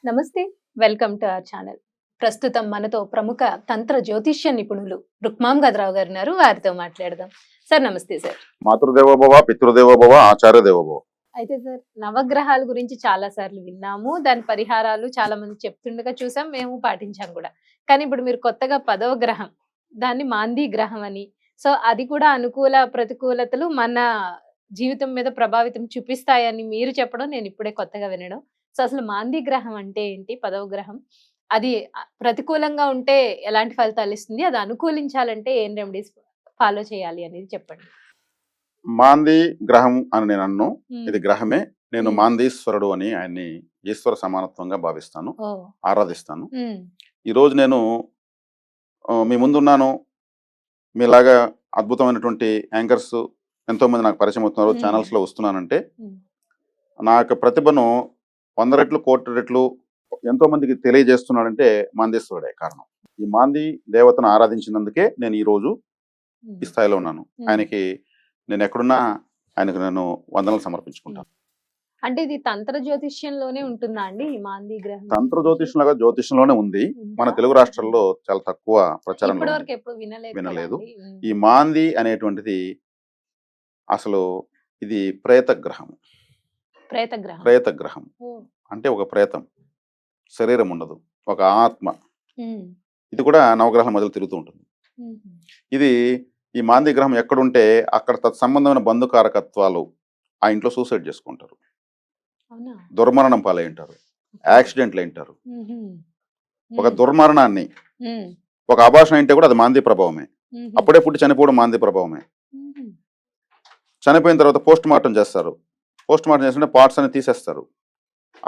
నమస్తే. Welcome to our channel. ప్రస్తుతం మనతో ప్రముఖ తంత్ర జ్యోతిష్య నిపుణులు రుక్మాం గదరావు గారు ఉన్నారు. వారితో మాట్లాడదాం. సార్ నమస్తే సార్. మాతృదేవోభవ, పితృదేవోభవ, ఆచార్య దేవోభవ. అయితే సార్ నవగ్రహాల గురించి చాలా సార్లు విన్నాము. దాని పరిహారాలు చాలా మంది చెప్తుండగా చూసాం. మేము పాటించాం కూడా. కానీ ఇప్పుడు మీరు కొత్తగా 10వ గ్రహం దాన్ని మాంది గ్రహం అని, సో అది కూడా అనుకూల ప్రతికూలతలు మన జీవితం మీద ప్రభావితం చూపిస్తాయని మీరు చెప్పడం నేను ఇప్పుడే కొత్తగా వినడం. సో అసలు మాంది గ్రహం అంటే ఏంటి? 10వ గ్రహం అది ప్రతికూలంగా ఉంటే ఎలాంటి ఫలితాలు ఇస్తుంది? అది అనుకూలించాలంటే ఏం రెమెడీస్ ఫాలో చేయాలి అనేది చెప్పండి. మాంది గ్రహం అని నేను అన్ను. ఉమ్, ఇది గ్రహమే. నేను ఉమ్, మాందీశ్వరుడు అని ఆయన్ని ఈశ్వర సమానత్వంగా భావిస్తాను, ఓ, ఆరాధిస్తాను. ఉమ్, ఈరోజు నేను మీ ముందున్నాను. మీలాగా అద్భుతమైనటువంటి యాంకర్స్ ఎంతోమంది నాకు పరిచయం అవుతున్నారు, ఉమ్, ఛానల్స్లో వస్తున్నానంటే ఉమ్, నా యొక్క ప్రతిభను 100 రెట్లు, కోటి రెట్లు ఎంతోమందికి తెలియజేస్తున్నాడంటే మాందీశ్వరుడే కారణం. ఈ మాంది దేవతను ఆరాధించినందుకే నేను ఈరోజు ఉమ్, ఈ స్థాయిలో ఉన్నాను. ఉమ్. ఆయనకి నేను ఎక్కడున్నా ఆయనకు నేను వందనలు సమర్పించుకుంటాను. అంటే ఇది తంత్ర జ్యోతిష్యంలోనే ఉంటుందా అండి ఈ మాంది గ్రహం? తంత్ర జ్యోతిష్యంలాగా జ్యోతిష్యంలోనే ఉంది. మన ఉందా? తెలుగు రాష్ట్రాల్లో చాలా తక్కువ ప్రచారంలో ఇప్పటి ఉంది. వరకు ఎప్పుడు వినలేదు వినలేదు. కదండి. ఉమ్, ఈ మాంది అనేటువంటిది అసలు ఇది ప్రేత గ్రహం. ప్రేత గ్రహం. ప్రేత గ్రహం ఓ, అంటే ఒక ప్రేతం, శరీరం ఉండదు, ఒక ఆత్మ. ఉమ్, ఇది కూడా నవగ్రహాల మధ్యలో తిరుగుతూ ఉంటుంది. ఉమ్, ఇది ఈ మాంది గ్రహం ఎక్కడుంటే అక్కడ తత్సంబంధమైన బంధుకారకత్వాలు ఆ ఇంట్లో సూసైడ్ చేసుకుంటారు, అవునా? దుర్మరణం పాలై ఉంటారు, యాక్సిడెంట్లు అయింటారు. ఉహుం, ఒక ఉమ్, దుర్మరణాన్ని, ఉమ్, ఒక అభాషణ అంటే కూడా అది మాంది ప్రభావమే. ఉహుం, అప్పుడే పుట్టి చనిపోవడం మాంది ప్రభావమే. ఉహుం, చనిపోయిన తర్వాత పోస్ట్ మార్టం చేస్తారు. పోస్ట్ మార్టం చేస్తుంటే పార్ట్స్ అని తీసేస్తారు.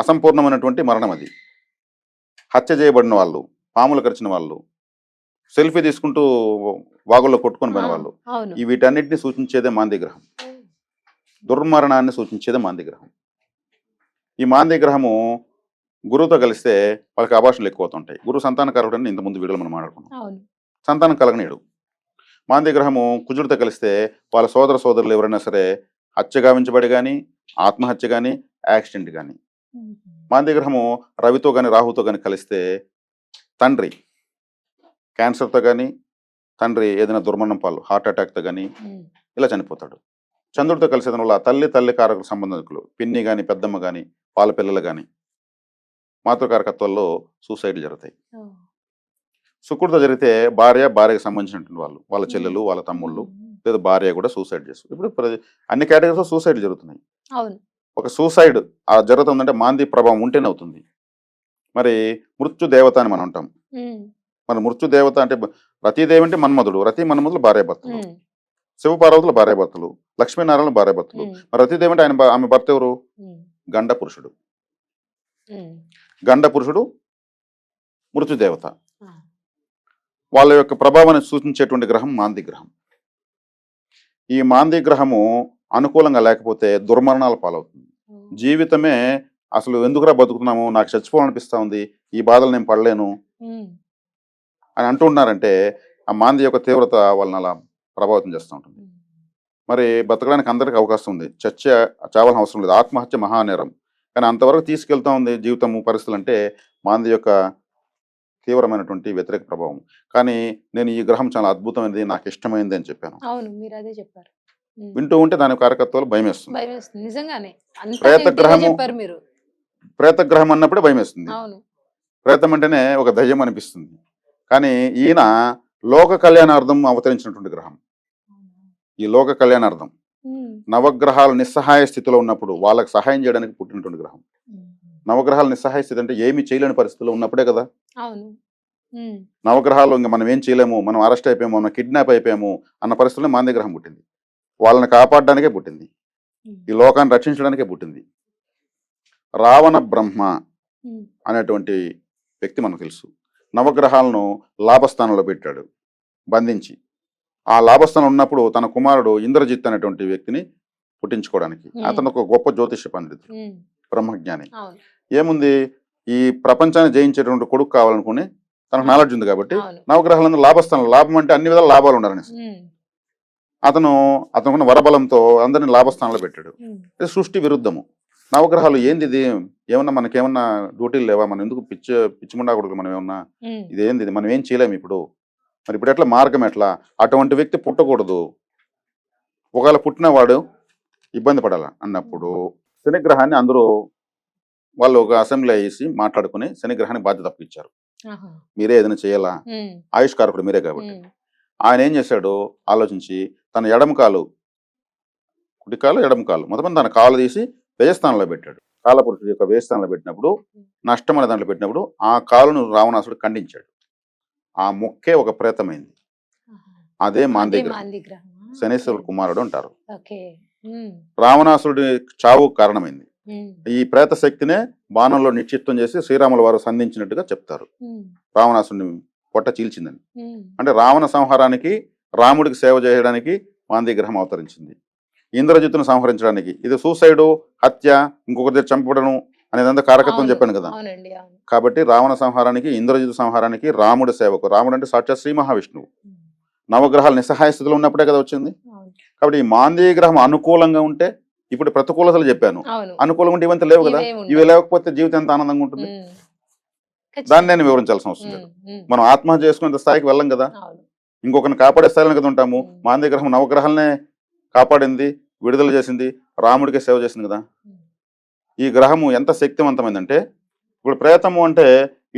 అసంపూర్ణమైనటువంటి మరణం అది. హత్య చేయబడిన వాళ్ళు, పాములు కరిచిన వాళ్ళు, సెల్ఫీ తీసుకుంటూ వాగుల్లో కొట్టుకొని పోయిన ఆ, వాళ్ళు, అవును. ఈ వీటన్నిటిని సూచించేదే మాంది గ్రహం. దుర్మరణాన్ని సూచించేదే మాంది గ్రహం. ఈ మాంది గ్రహము గురువుతో కలిస్తే వాళ్ళకి ఆభాషణలు ఎక్కువ అవుతుంటాయి. గురువు సంతానకారుడు అని ఇంతకుముందు వీడియోలో మనం మాట్లాడుకున్నాం. అవును. సంతానం కలగనీయడు. మాంది గ్రహము కుజుడితో కలిస్తే వాళ్ళ సోదర సోదరులు ఎవరైనా సరే హత్య గావించబడి కానీ, ఆత్మహత్య కానీ, యాక్సిడెంట్ కానీ. ఉహుం, మాంది గ్రహము రవితో కానీ, రాహుతో కానీ కలిస్తే తండ్రి క్యాన్సర్తో కానీ, తండ్రి ఏదైనా దుర్మరణం పాలు హార్ట్ అటాక్తో కానీ ఉమ్, ఇలా చనిపోతాడు. చంద్రుడితో కలిసేదన వల్ల తల్లి కారక సంబంధికులు, పిన్ని కానీ, పెద్దమ్మ కానీ, వాళ్ళ పిల్లలు కానీ మాతృకారకత్వాల్లో సూసైడ్లు జరుగుతాయి. ఓ, శుక్రుడితో జరిగితే భార్యకి సంబంధించినటువంటి వాళ్ళు, వాళ్ళ ఉమ్, చెల్లెలు, వాళ్ళ తమ్ముళ్ళు, ఉమ్, లేదా భార్య కూడా సూసైడ్ చేస్తారు. ఇప్పుడు అన్ని కేటగిరీలో సూసైడ్ జరుగుతున్నాయి. అవును. ఒక సూసైడ్ జరుగుతుందంటే మాంది ప్రభావం ఉంటేనే అవుతుంది. మరి మృత్యు దేవత అని మనం అంటాం. ఉమ్, మరి మృత్యు దేవత అంటే రతీదేవి అంటే మన్మధుడు, రతి మన్మధులు భార్యాభర్తలు, ఉమ్, శివపార్వతులు భార్యాభర్తలు, లక్ష్మీనారాయణ భార్యాభర్తలు. ఉమ్, మరి రతీదేవి అంటే ఆమె భర్త ఎవరు? ఉమ్, గండ పురుషుడు. ఉమ్, గండ పురుషుడు మృత్యుదేవత. ఆ, వాళ్ళ యొక్క ప్రభావాన్ని సూచించేటువంటి గ్రహం మాంది గ్రహం. ఈ మాంది గ్రహము అనుకూలంగా లేకపోతే దుర్మరణాల పాలవుతుంది. ఓ, జీవితమే అసలు ఎందుకురా బతుకుతున్నాము, నాకు చచ్చిపోవాలనిపిస్తా ఉంది, ఈ బాధలు నేను పడలేను ఉమ్, అని అంటున్నారంటే ఆ మాంది యొక్క తీవ్రత వాళ్ళని అలా ప్రభావితం చేస్తూ ఉంటుంది. ఉమ్, మరి బతకడానికి అందరికీ అవకాశం ఉంది, చావాల్సిన అవసరం లేదు. ఆత్మహత్య మహానేరం. కానీ అంతవరకు తీసుకెళ్తా ఉంది జీవితం పరిస్థితులు అంటే మాంది యొక్క తీవ్రమైనటువంటి వ్యతిరేక ప్రభావం. కానీ నేను ఈ గ్రహం చాలా అద్భుతమైనది, నాకు ఇష్టమైంది అని చెప్పాను. అవును, మీరు అదే చెప్పారు. ఉమ్, వింటూ ఉంటే దాని కారకత్వాలు భయం వేస్తుంది. భయం వేస్తుంది నిజంగానే. అంత ప్రేత నెగిటివ్ గా గ్రహము, చెప్పారు మీరు. ప్రేత గ్రహం అన్నప్పుడే భయం వేస్తుంది. అవును. ప్రేతం అంటేనే ఒక దయ్యం అనిపిస్తుంది. కానీ ఈయన లోక కళ్యాణార్థం అవతరించినటువంటి గ్రహం. ఈ లోక కళ్యాణార్థం ఉమ్, నవగ్రహాలు నిస్సహాయ స్థితిలో ఉన్నప్పుడు వాళ్ళకి సహాయం చేయడానికి పుట్టినటువంటి గ్రహం. ఉమ్, నవగ్రహాలు నిస్సహాయ స్థితి అంటే ఏమి చేయలేని పరిస్థితిలో ఉన్నప్పుడే కదా. అవును. ఉమ్, నవగ్రహాలు ఇంకా మనం ఏం చేయలేము, మనం అరెస్ట్ అయిపోయాము, మనం కిడ్నాప్ అయిపోయాము అన్న పరిస్థితుల్లో మాంది గ్రహం పుట్టింది. వాళ్ళని కాపాడడానికే పుట్టింది, ఉమ్, ఈ లోకాన్ని రక్షించడానికే పుట్టింది. రావణ బ్రహ్మ ఉమ్, అనేటువంటి వ్యక్తి మనకు తెలుసు. నవగ్రహాలను లాభస్థానంలో పెట్టాడు బంధించి. ఆ లాభస్థానం ఉన్నప్పుడు తన కుమారుడు ఇంద్రజిత్ అనేటువంటి వ్యక్తిని పుట్టించుకోవడానికి. అతను ఒక గొప్ప జ్యోతిష్య పండితుడు, ఉమ్, బ్రహ్మజ్ఞాని. అవును. ఏముంది, ఈ ప్రపంచాన్ని జయించేటువంటి కొడుకు కావాలనుకుని తనకు నాలెడ్జ్ ఉంది కాబట్టి అవును. నవగ్రహాలను లాభస్థానం, లాభం అంటే అన్ని విధాల లాభాలు ఉండాలనేసి ఉమ్, అతనుకున్న వరబలంతో అందరిని లాభస్థానంలో పెట్టాడు. ఉమ్, ఇది సృష్టి విరుద్ధము. నవగ్రహాలు ఏంది ఇది, ఏమన్నా మనకేమన్నా డ్యూటీలు లేవా? మనం ఎందుకు పిచ్చిముండా కొడుకులు మనం ఏమన్నా? ఉమ్, ఇదేంది ఇది? మనం ఏం చేయలేము ఇప్పుడు. మరి ఇప్పుడు ఎట్లా మార్గం ఎట్లా? అటువంటి వ్యక్తి పుట్టకూడదు. ఒకవేళ పుట్టిన వాడు ఇబ్బంది పడాల అన్నప్పుడు శనిగ్రహాన్ని అందరూ వాళ్ళు ఒక అసెంబ్లీ వేసి మాట్లాడుకుని శనిగ్రహానికి బాధ్యత అప్పగించారు. ఆహా, మీరే ఏదైనా చేయాలా? ఉమ్, ఆయుష్కారకుడు మీరే కాబట్టి. ఉమ్, ఆయన ఏం చేశాడు ఆలోచించి తన ఎడమ కాలు, కుడి కాలు, ఎడమ కాలు మొత్తం తన కాలు తీసి వ్యయస్థానంలో పెట్టాడు. కాలపురుషుడి యొక్క వ్యయస్థానంలో పెట్టినప్పుడు, నష్టం అనే దాంట్లో పెట్టినప్పుడు ఆ కాలును రావణాసుడు ఖండించాడు. ఆ మొక్కే ఒక ప్రేతమైంది. ఆహా. అదే అదే మాంది గ్రహం. మాంది గ్రహం. శనేశ్వరుడు కుమారుడు అంటారు. ఓకే. ఉమ్, రావణాసురుడి చావు కారణమైంది. ఉమ్, ఈ ప్రేత శక్తినే బాణంలో నిక్షిప్తం చేసి శ్రీరాముల వారు సంధించినట్టుగా చెప్తారు. ఉమ్, రావణాసుడిని పొట్ట చీల్చిందని. ఉమ్, అంటే రావణ సంహారానికి, రాముడికి సేవ చేయడానికి మాంది గ్రహం అవతరించింది. ఇంద్రజిత్తును సంహరించడానికి. ఇది సూసైడు, హత్య, ఇంకొకరి చంపడం అనేదంతా కారకత్వం అవును, చెప్పాను కదా. అవునండి, అవును. కాబట్టి రావణ సంహారానికి, ఇంద్రజిత్ సంహారానికి రాముడి సేవకు. రాముడు అంటే సాక్షాత్ శ్రీ మహావిష్ణువు. ఉమ్, నవగ్రహాలు నిస్సహాయ స్థితిలో ఉన్నప్పుడే కదా వచ్చింది. అవును, కాబట్టి ఈ మాంది గ్రహం అనుకూలంగా ఉంటే, ఇప్పుడు ప్రతికూలతలు చెప్పాను, అవును. అనుకూలంగా ఉంటే ఇవంతా లేవు కదా. ఇవేం ఇవి ఉండవు. లేకపోతే జీవితం ఎంత ఆనందంగా ఉంటుంది. ఉమ్, దాన్ని ఖచ్చితంగా. నేను వివరించాల్సిన అవసరం లేదు. ఉమ్, ఉమ్, మనం ఆత్మహత్య చేసుకునే స్థాయికి వెళ్ళం కదా. అవును. ఇంకొకరిని కాపాడే స్థాయిలో కదా ఉంటాము. ఉమ్, మాంది గ్రహం నవగ్రహాలనే కాపాడింది, విడుదల చేసింది, రాముడికే సేవ చేసింది కదా. ఉమ్, ఈ గ్రహము ఎంత శక్తివంతమైందంటే, ఇప్పుడు ప్రేతము అంటే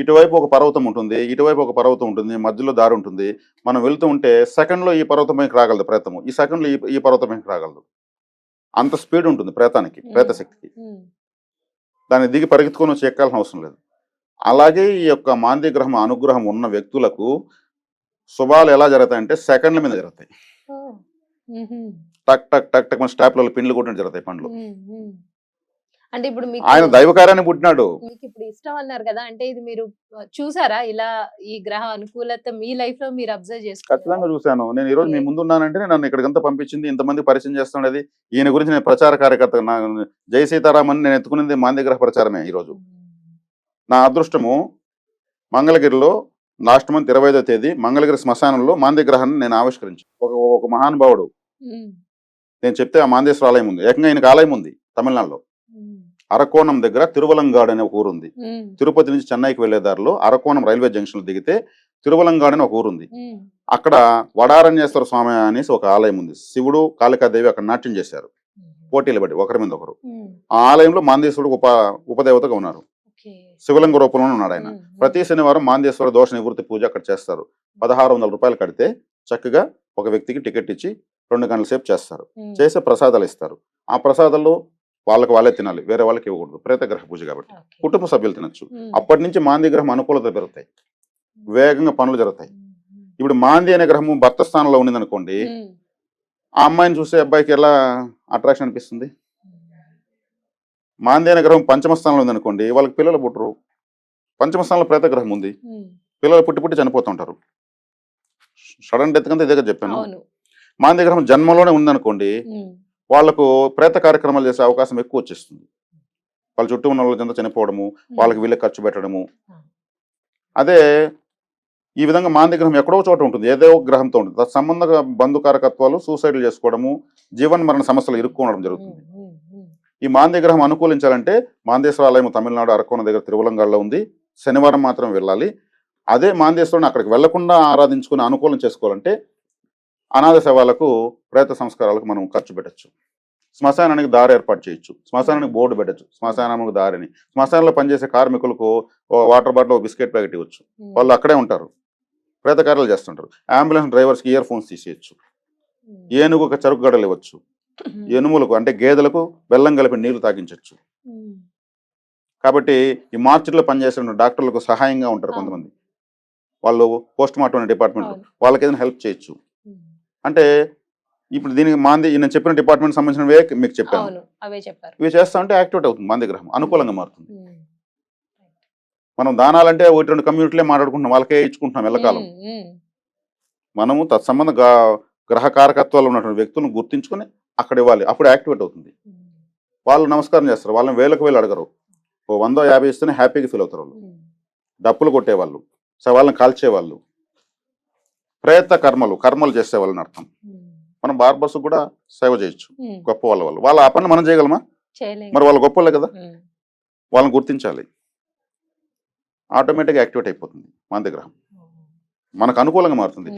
ఇటువైపు ఒక పర్వతం ఉంటుంది, ఇటువైపు ఒక పర్వతం ఉంటుంది, మధ్యలో దారి ఉంటుంది. మనం వెళ్తూ ఉంటే సెకండ్లో ఈ పర్వతం పైకి రాగలదు ప్రేతము, ఈ సెకండ్లో ఈ పర్వతం పైకి రాగలదు. అంత స్పీడ్ ఉంటుంది ప్రేతానికి, ప్రేత ఉమ్, శక్తికి. ఉమ్, దాన్ని దిగి పరిగెత్తుకొని వచ్చి ఎక్కాల్సిన అవసరం లేదు. అలాగే ఈ యొక్క మాంది గ్రహం అనుగ్రహం ఉన్న వ్యక్తులకు శుభాలు ఎలా జరుగుతాయంటే సెకండ్ల మీద జరుగుతాయి. ఓ, ఉహుం, టక్ టక్ టక్ టక్ మన స్టాప్లలో పిండ్లు కొట్టినట్టు జరుగుతాయి పనులు. ఉమ్, ఉమ్. అంటే ఇప్పుడు ఆయన దైవకార్యాన్ని పుట్టినాడు. మీకు ఇప్పుడు ఇష్టం అన్నారు కదా, అంటే ఇది మీరు చూసారా ఇలా ఈ గ్రహ అనుకూలత మీ లైఫ్ లో మీరు అబ్జర్వ్ చేసుకున్నారా? ఖచ్చితంగా చూశాను. నేను ఈ రోజు మీ ఓకే. ముందున్నానంటే నన్ను ఇక్కడికంతా పంపించింది, ఇంతమంది పరిచయం చేస్తున్నది, ఈయన గురించి నేను ప్రచార కార్యకర్త. నా జై సీతారామన్ నేను ఎత్తుకునేది మాంది గ్రహ ప్రచారమే. ఈరోజు ఉమ్, నా అదృష్టము మంగళగిరిలో లాస్ట్ మంత్ 25వ తేదీ మంగళగిరి శ్మశానంలో మాంది గ్రహాన్ని నేను ఆవిష్కరించాను. ఒక మహానుభావుడు ఉమ్, నేను చెప్తే ఆ మాందేశ్వర ఆలయం ఉంది. ఏకంగా ఆయనకు ఆలయం ఉంది తమిళనాడులో. ఉమ్, అరకోణం దగ్గర తిరువలంగాడు అనే ఒక ఊరుంది. ఉమ్, తిరుపతి నుంచి చెన్నైకి వెళ్లే దారిలో అరకోణం రైల్వే జంక్షన్ దిగితే తిరువలంగాడు అని ఒక ఊరుంది. ఉమ్, అక్కడ వడారణ్యేశ్వర స్వామి అనేసి ఒక ఆలయం ఉంది. శివుడు కాళికాదేవి అక్కడ నాట్యం చేశారు పోటీలు బట్టి ఒకరి మీద ఒకరు. ఉమ్, ఆ ఆలయంలో మాందేశ్వరుడు ఉపదేవతగా ఉన్నారు. ఓకే. శివలింగ రూపంలో ఉన్నాడు ఆయన. ఉమ్, ప్రతి శనివారం మాందేశ్వర దోష నివృత్తి పూజ అక్కడ చేస్తారు. 1600 రూపాయలు కడితే చక్కగా ఒక వ్యక్తికి టికెట్ ఇచ్చి 2 గంటల సేపు చేస్తారు. ఉమ్, చేసే ప్రసాదాలు ఇస్తారు. ఆ ప్రసాదాల్లో వాళ్ళకి వాళ్ళే తినాలి, వేరే వాళ్ళకి ఇవ్వకూడదు. ప్రేతగ్రహ పూజ కాబట్టి ఓకే. కుటుంబ సభ్యులు తినొచ్చు. ఉమ్, అప్పటి నుంచి మాంది గ్రహం అనుకూలత పెరుగుతాయి, వేగంగా పనులు జరుగుతాయి. ఉమ్, ఉమ్, ఇప్పుడు మాంది అనే గ్రహము భర్త స్థానంలో ఉన్నది అనుకోండి, ఉమ్, ఆ అమ్మాయిని చూసే అబ్బాయికి ఎలా అట్రాక్షన్ అనిపిస్తుంది. ఉమ్, మాంది అనే గ్రహం పంచమ స్థానంలో ఉంది అనుకోండి, వాళ్ళకి పిల్లలు పుట్టరు. పంచమ స్థానంలో ప్రేతగ్రహం ఉంది, ఉమ్, పిల్లలు పుట్టి పుట్టి చనిపోతుంటారు. సడన్ డెత్ కంటే ఇదే చెప్పాను. అవును. మాంది గ్రహం జన్మలోనే ఉందనుకోండి, ఉమ్, వాళ్ళకు ప్రేత కార్యక్రమాలు చేసే అవకాశం ఎక్కువ వచ్చేస్తుంది. వాళ్ళ చుట్టూ ఉన్న వాళ్ళంతా చనిపోవడము, వాళ్ళకి వీళ్ళకి ఖర్చు పెట్టడము. అదే ఈ విధంగా మాంది గ్రహం ఎక్కడో చోట ఉంటుంది, ఏదో ఒక గ్రహంతో ఉంటుంది. తత్సంబంధ బంధుకారకత్వాలు, సూసైడ్లు చేసుకోవడము, జీవన మరణ సమస్యలు ఇరుక్కోవడం జరుగుతుంది. ఉమ్, ఉమ్, ఈ మాంది గ్రహం అనుకూలించాలంటే మాందేశ్వర ఆలయం తమిళనాడు అరకోణ దగ్గర తిరువలంగాడులో ఉంది. శనివారం మాత్రం వెళ్ళాలి. అదే మాందేశ్వరుని అక్కడికి వెళ్లకుండా ఆరాధించుకుని అనుకూలం చేసుకోవాలంటే అనాథ శవాలకు, ప్రేత సంస్కారాలకు మనం ఖర్చు పెట్టచ్చు. శ్మశానానికి దారి ఏర్పాటు చేయొచ్చు, శ్మశానానికి బోర్డు పెట్టచ్చు, శ్మశానానికి దారిని. శ్మశానంలో పనిచేసే కార్మికులకు వాటర్ బాటిల్, బిస్కెట్ ప్యాకెట్ ఇవ్వచ్చు. ఉమ్, వాళ్ళు అక్కడే ఉంటారు, ప్రేత కార్యాలు చేస్తుంటారు. అంబులెన్స్ డ్రైవర్స్కి ఇయర్ ఫోన్స్ తీసేయచ్చు. ఉమ్, ఏనుగు ఒక చెరుకు గడలు ఇవ్వచ్చు. ఉమ్, ఎనుములకు అంటే గేదెలకు బెల్లం కలిపి నీళ్లు తాగించవచ్చు. ఉమ్, కాబట్టి ఈ మార్కెట్లో పనిచేసే డాక్టర్లకు సహాయంగా ఉంటారు అవును. కొంతమంది, వాళ్ళు పోస్ట్ మార్టం డిపార్ట్మెంట్, అవును. వాళ్ళకి ఏదైనా హెల్ప్ చేయొచ్చు. ఉమ్, అంటే ఇప్పుడు దీనికి మాంది నేను చెప్పిన డిపార్ట్మెంట్ సంబంధించినవే మీకు చెప్పాను. అవును, అవే చెప్పారు. ఇవి చేస్తా ఉంటే యాక్టివేట్ అవుతుంది, మాంది గ్రహం అనుకూలంగా మారుతుంది. ఉమ్, మనం దానాలంటే 1-2 కమ్యూనిటీలే మాట్లాడుకుంటున్నాం, వాళ్ళకే ఇచ్చుకుంటున్నాం ఎల్లకాలం. ఉమ్, ఉమ్, మనము తత్సంబంధ గ్రహ కారకత్వాలు ఉన్నటువంటి వ్యక్తులను గుర్తించుకొని అక్కడ ఇవ్వాలి, అప్పుడు యాక్టివేట్ అవుతుంది. ఉమ్, వాళ్ళు నమస్కారం చేస్తారు, వాళ్ళని వేలకు వేలు అడగరు. ఓ 100-50 ఇస్తేనే హ్యాపీగా ఫీల్ అవుతారు వాళ్ళు. ఉమ్, డప్పులు కొట్టేవాళ్ళు, వాళ్ళని కాల్చేవాళ్ళు, ప్రేత కర్మలు చేసేవాళ్ళని అర్థం. ఉమ్, మనం బార్బర్స్ కూడా సేవ చేయొచ్చు, ఉమ్, గొప్ప వాళ్ళు. వాళ్ళ ఆ పని మనం చేయగలమా? చేయలేం. మరి వాళ్ళు గొప్పలే కదా. ఉమ్, వాళ్ళని గుర్తించాలి. ఆటోమేటిక్గా యాక్టివేట్ అయిపోతుంది మాంద్య గ్రహం, మనకు అనుకూలంగా మారుతుంది.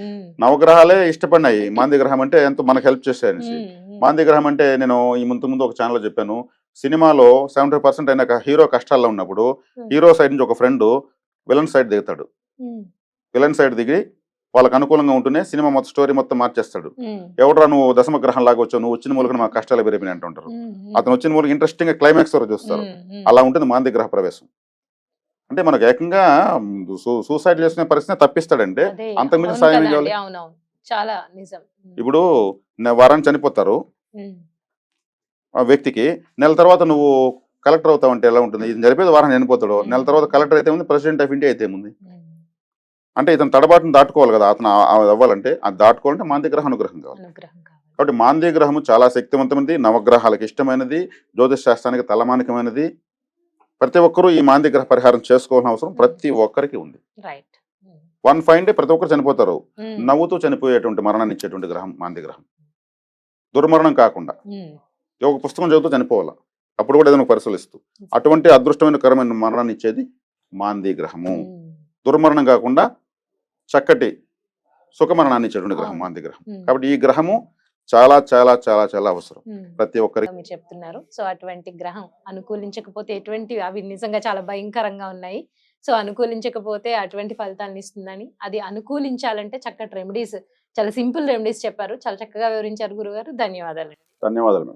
నవగ్రహాలే ఇష్టపడినాయి మాంద్య గ్రహం అంటే ఎంతో మనకు హెల్ప్ చేస్తాయనేసి. మాంద్య గ్రహం అంటే నేను ఈ ముందు ఒక ఛానల్లో చెప్పాను, సినిమాలో 70% అయినాక హీరో కష్టాల్లో ఉన్నప్పుడు హీరో సైడ్ నుంచి ఒక ఫ్రెండ్ విలన్ సైడ్ దిగుతాడు. విలన్ సైడ్ దిగి వాళ్ళకి అనుకూలంగా ఉంటూనే సినిమా మొత్తం స్టోరీ మొత్తం మార్చేస్తాడు. ఎవడరా నువ్వు దశమ గ్రహం లాగా వచ్చావు, నువ్వు వచ్చిన మూలక మా కష్టాలు పెరిగినాయి అంటుంటారు. అతను వచ్చిన మూలక ఇంట్రెస్టింగ్ గా క్లైమాక్స్ వరకు చూస్తారు. అలా ఉంటుంది మాంద్య గ్రహ ప్రవేశం. అంటే మనకు ఏకంగా సూసైడ్ చేసుకునే పరిస్థితి తప్పిస్తాడంటే అంతకుమించి సాయం ఏం కావాలి. చాలా నిజం. ఇప్పుడు వారాన్ని చనిపోతారు ఆ వ్యక్తికి, నెల తర్వాత నువ్వు కలెక్టర్ అవుతావంటే ఎలా ఉంటుంది? ఇది జరిపేది వారాన్ని చనిపోతాడు, నెల తర్వాత కలెక్టర్ అయితే ఉంది, ప్రెసిడెంట్ ఆఫ్ ఇండియా అయితే ఉంది. అంటే ఇతను తడబాటును దాటుకోవాలి కదా, అతను అవ్వాలంటే అది దాటుకోవాలంటే మాంద్య గ్రహ అనుగ్రహం కావాలి. కాబట్టి మాంద్య గ్రహము చాలా శక్తివంతమైనది, నవగ్రహాలకు ఇష్టమైనది, జ్యోతిష్ శాస్త్రానికి తలమానికమైనది. ప్రతి ఒక్కరూ ఈ మాంద్య గ్రహ పరిహారం చేసుకోవాల్సిన అవసరం ప్రతి ఒక్కరికి ఉంది. వన్ ఫైన్ డే ప్రతి ఒక్కరు చనిపోతారు, నవ్వుతూ చనిపోయేటువంటి మరణాన్ని ఇచ్చేటువంటి గ్రహం మాంద్య గ్రహం. దుర్మరణం కాకుండా ఒక పుస్తకం చదువుతూ చనిపోవాలా, అప్పుడు కూడా ఏదైనా పరిశీలిస్తూ అటువంటి అదృష్టమైన కరమైన మరణాన్ని ఇచ్చేది మాంద్య గ్రహము. దుర్మరణం కాకుండా చక్కటి సుఖమరణాన్ని ఇచ్చేటువంటి గ్రహం మాంద్య గ్రహం. కాబట్టి ఈ గ్రహము చాలా చాలా చాలా చాలా అవసరం ప్రతి ఒక్కరికి. మీరు చెప్తున్నారు సో అటువంటి గ్రహం అనుకూలించకపోతే ఎటువంటి, అవి నిజంగా చాలా భయంకరంగా ఉన్నాయి. సో అనుకూలించకపోతే అటువంటి ఫలితాలను ఇస్తుందని, అది అనుకూలించాలంటే చక్కటి రెమెడీస్, చాలా సింపుల్ రెమెడీస్ చెప్పారు, చాలా చక్కగా వివరించారు గురుగారు. ధన్యవాదాలు. ధన్యవాదాలు.